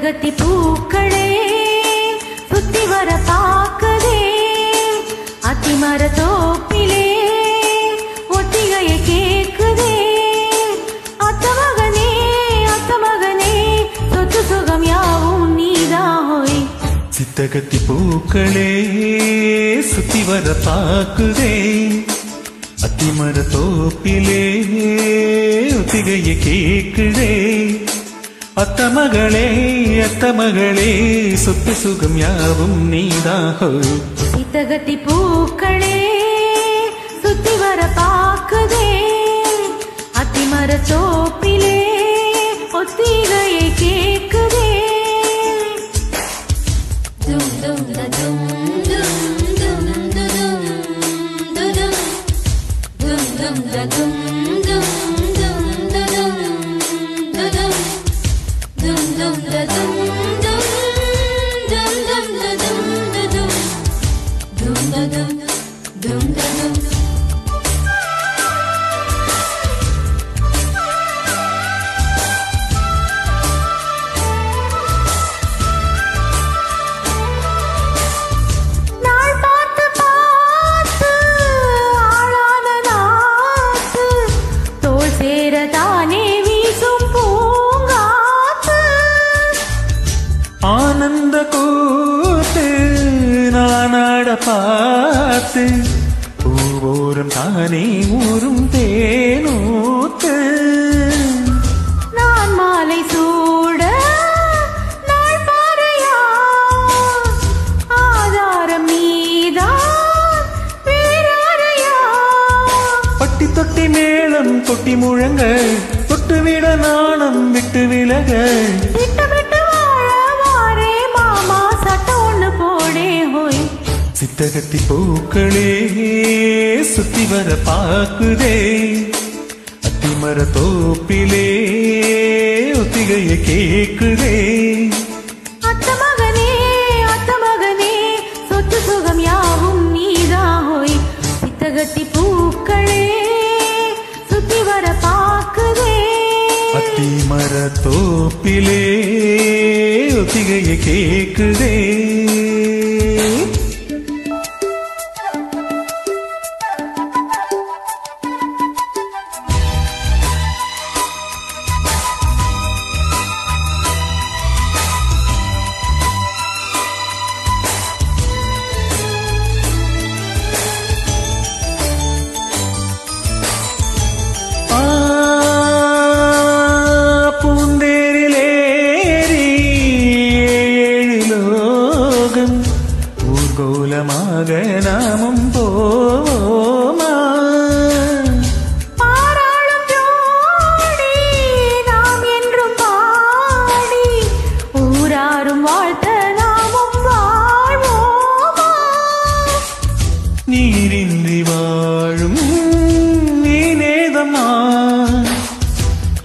சித்தகத்தி பூக்களே சுத்தி வர பாக்குதே அத்திமர தோப்பிலே ஒத்திகையை கேக்குதே அத்தமகனே சொத்து சுகம் யாவும் நீதாய் சித்தகத்தி பூக்களே சுத்தி வர பாக்குதே அத்திமர தோப்பிலே ஒத்திகையை கேக்குதே அத்தமகளே சொத்து சுகம் யாவும் நீதாய் சித்தகத்தி பூக்களே சுத்தி வர பாக்குதே அத்திமர தோப்பிலே ஒத்திகையை கேக்குதே ஆனந்த கூத்து நானாட பார்த்து பூவோரும் தானே ஊரும் தேனூத்து நான் மாலை சூட நாள் பாறையா ஆதாரம் நீதான் பேராரையா பட்டி தொட்டி மேளம் கொட்டி முழங்க தொட்டுவிட நாணம் விட்டு விலக சித்தகத்தி பூக்களே சுத்தி வர பாக்குதே அத்திமர தோப்பிலே ஒத்திகையை கேக்குதே அத்தமகனே சொத்து சுகம் யாவும் நீதாய் சித்தகத்தி பூக்களே சுத்தி வர பாக்குதே அத்திமர தோப்பிலே ஒத்திகையை கேக்குதே ஊர்கோலமாக நாமும் போவோமா பாராளும் ஜோடி நாம் என்றும் பாடி ஊராரும் வாழ்த்த நாமும் வாழ்வோமா நீரின்றி வாழும் நீனேதம்மா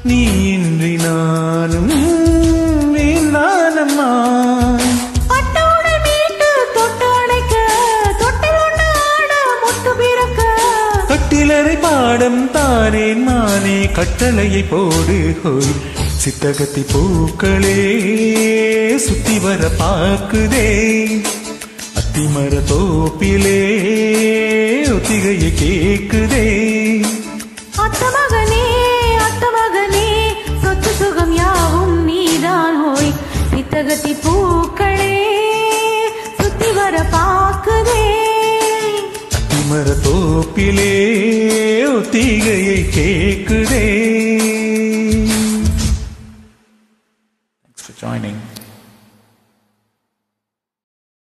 நீயின்றி நானும் நீந்தானம்மா பாடம் தானே மானே கட்டளையை போடு ஹோய் சித்தகத்தி பூக்களே சுத்தி வர பாக்குதே அத்திமர தோப்பிலே ஒத்திகையை கேக்குதே அத்தமகனே சொத்து சுகம் யாவும் நீதான் ஹோய் சித்தகத்தி பூக்களே சுத்தி வர பாக்குதே அத்திமர தோப்பிலே ஒத்திகையை கேக்குதே. Thanks for joining.